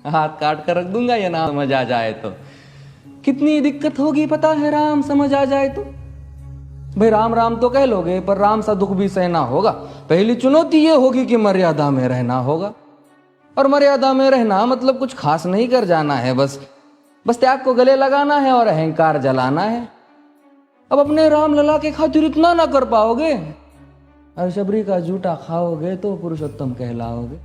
हाथ काट कर रख दूंगा ये नाम समझ आ जाए तो। कितनी दिक्कत होगी पता है राम समझ आ जाए तो। भाई राम राम तो कह लोगे पर राम सा दुख भी सहना होगा। पहली चुनौती ये होगी कि मर्यादा में रहना होगा। और मर्यादा में रहना मतलब कुछ खास नहीं कर जाना है, बस त्याग को गले लगाना है और अहंकार जलाना है। अब अपने राम लला के खातिर इतना ना कर पाओगे और शबरी का जूठा खाओगे तो पुरुषोत्तम कहलाओगे।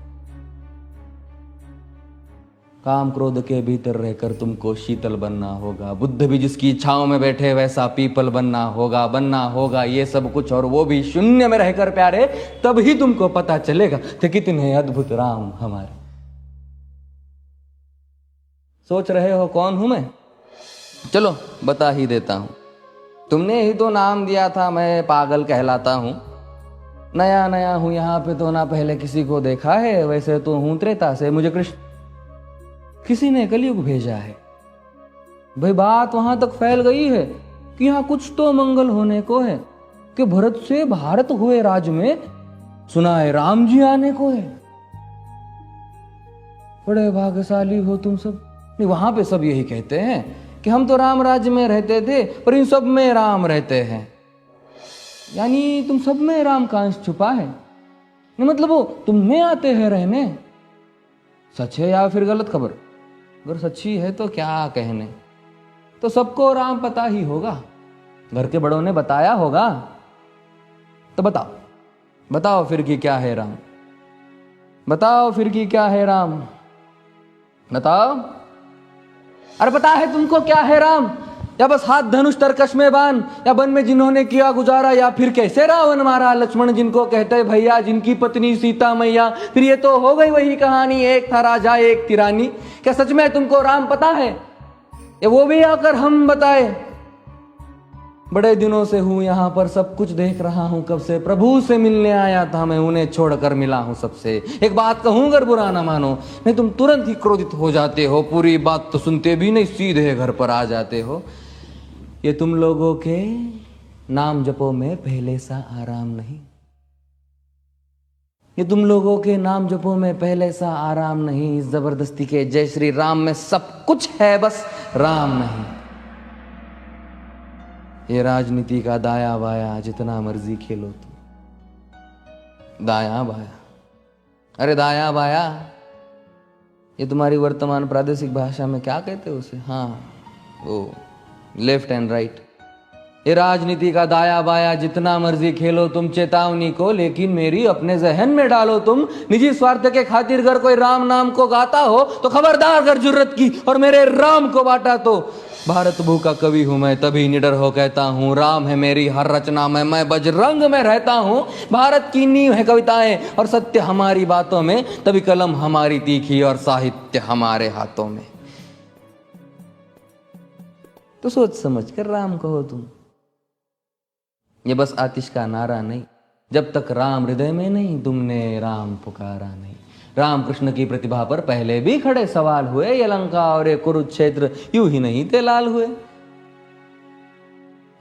काम क्रोध के भीतर रहकर तुमको शीतल बनना होगा। बुद्ध भी जिसकी इच्छाओं में बैठे वैसा पीपल बनना होगा ये सब कुछ, और वो भी शून्य में रहकर प्यारे। तभी तुमको पता चलेगा कि कितने अद्भुत राम हमारे। सोच रहे हो कौन हूं मैं? चलो बता ही देता हूं। तुमने ही तो नाम दिया था मैं पागल कहलाता हूं। नया नया हूं यहाँ पे तो ना पहले किसी को देखा है। वैसे तो हूं त्रेता से, मुझे कृष्ण किसी ने कलयुग भेजा है। भाई बात वहां तक फैल गई है कि यहाँ कुछ तो मंगल होने को है कि भरत से भारत हुए राज में सुना है राम जी आने को है। बड़े भाग्यशाली हो तुम सब। नहीं, वहां पे सब यही कहते हैं कि हम तो राम राज्य में रहते थे पर इन सब में राम रहते हैं। यानी तुम सब में राम का अंश छुपा है। नहीं मतलब वो तुम में आते हैं रहने। सच है या फिर गलत खबर? अगर सच्ची है तो क्या कहने। तो सबको राम पता ही होगा, घर के बड़ों ने बताया होगा। तो बताओ फिर कि क्या है राम। बताओ फिर कि क्या है राम। बताओ। अरे पता है तुमको क्या है राम? या बस हाथ धनुष तरकश में बान, या वन में जिन्होंने किया गुजारा, या फिर कैसे रावण मारा लक्ष्मण जिनको कहते भैया, जिनकी पत्नी सीता मैया। फिर ये तो हो गई वही कहानी, एक था राजा एक थी रानी। क्या सच में तुमको राम पता है, या वो भी आकर हम बताए? बड़े दिनों से हूं यहाँ पर, सब कुछ देख रहा हूं कब से। प्रभु से मिलने आया था मैं, उन्हें छोड़कर मिला हूं सबसे। एक बात कहूं अगर बुरा ना मानो, नहीं तुम तुरंत ही क्रोधित हो जाते हो। पूरी बात तो सुनते भी नहीं, सीधे घर पर आ जाते हो। ये तुम लोगों के नाम जपो में पहले सा आराम नहीं। ये तुम लोगों के नाम जपो में पहले सा आराम नहीं। इस जबरदस्ती के जय श्री राम में सब कुछ है, बस राम नहीं। ये राजनीति का दाया बाया जितना मर्जी खेलो तुम। दाया बाया, अरे दाया बाया ये तुम्हारी वर्तमान प्रादेशिक भाषा में क्या कहते हो उसे? हाँ वो लेफ्ट एंड राइट। ये राजनीति का दाया बाया जितना मर्जी खेलो तुम चेतावनी को, लेकिन मेरी अपने जहन में डालो तुम। निजी स्वार्थ के खातिर अगर कोई राम नाम को गाता हो तो खबरदार अगर जुर्रत की और मेरे राम को बांटा तो। भारत भू का कवि हूं मैं, तभी निडर हो कहता हूं राम है मेरी हर रचना में। मैं बजरंग में रहता हूं, भारत की नींव है कविताएं और सत्य हमारी बातों में। तभी कलम हमारी तीखी और साहित्य हमारे हाथों में। तो सोच समझ कर राम कहो तुम। ये बस आतिश का नारा नहीं, जब तक राम हृदय में नहीं तुमने राम पुकारा नहीं। राम कृष्ण की प्रतिभा पर पहले भी खड़े सवाल हुए। ये लंका और ये कुरुक्षेत्र यूं ही नहीं थे लाल हुए।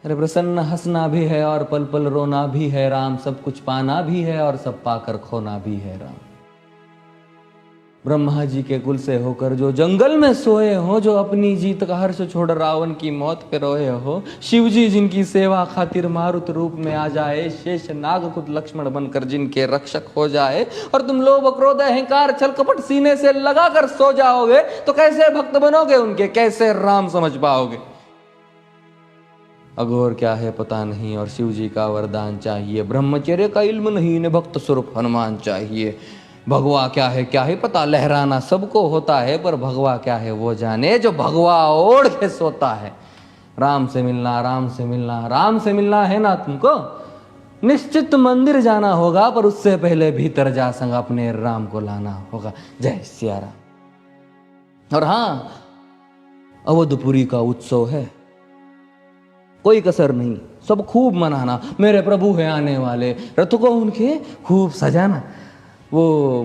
अरे प्रसन्न हंसना भी है और पल पल रोना भी है राम। सब कुछ पाना भी है और सब पाकर खोना भी है राम। ब्रह्मा जी के कुल से होकर जो जंगल में सोए हो, जो अपनी जीत का हर्ष छोड़ रावण की मौत पे रोए हो। शिव जी जिनकी सेवा खातिर मारुत रूप में आ जाए। शेष नाग खुद लक्ष्मण बनकर जिनके रक्षक हो जाए। और तुम लोभ क्रोध अहंकार छल कपट सीने से लगाकर सो जाओगे तो कैसे भक्त बनोगे उनके, कैसे राम समझ पाओगे? अघोर क्या है पता नहीं और शिव जी का वरदान चाहिए। ब्रह्मचर्य का इल्म नहीं, इन्हें भक्त स्वरूप हनुमान चाहिए। भगवा क्या है पता, लहराना सबको होता है पर भगवा क्या है वो जाने जो भगवा ओढ़ के सोता है। राम से मिलना, राम से मिलना, राम से मिलना है ना तुमको? निश्चित मंदिर जाना होगा पर उससे पहले भीतर जा संग अपने राम को लाना होगा। जय सिया राम। और हाँ, अवधपुरी का उत्सव है, कोई कसर नहीं, सब खूब मनाना। मेरे प्रभु है आने वाले, रथ को उनके खूब सजाना। वो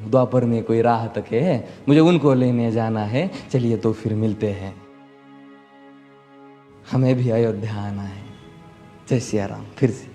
द्वापर में कोई राह तके है, मुझे उनको लेने जाना है। चलिए तो फिर मिलते हैं, हमें भी अयोध्या आना है। जय सिया राम। फिर से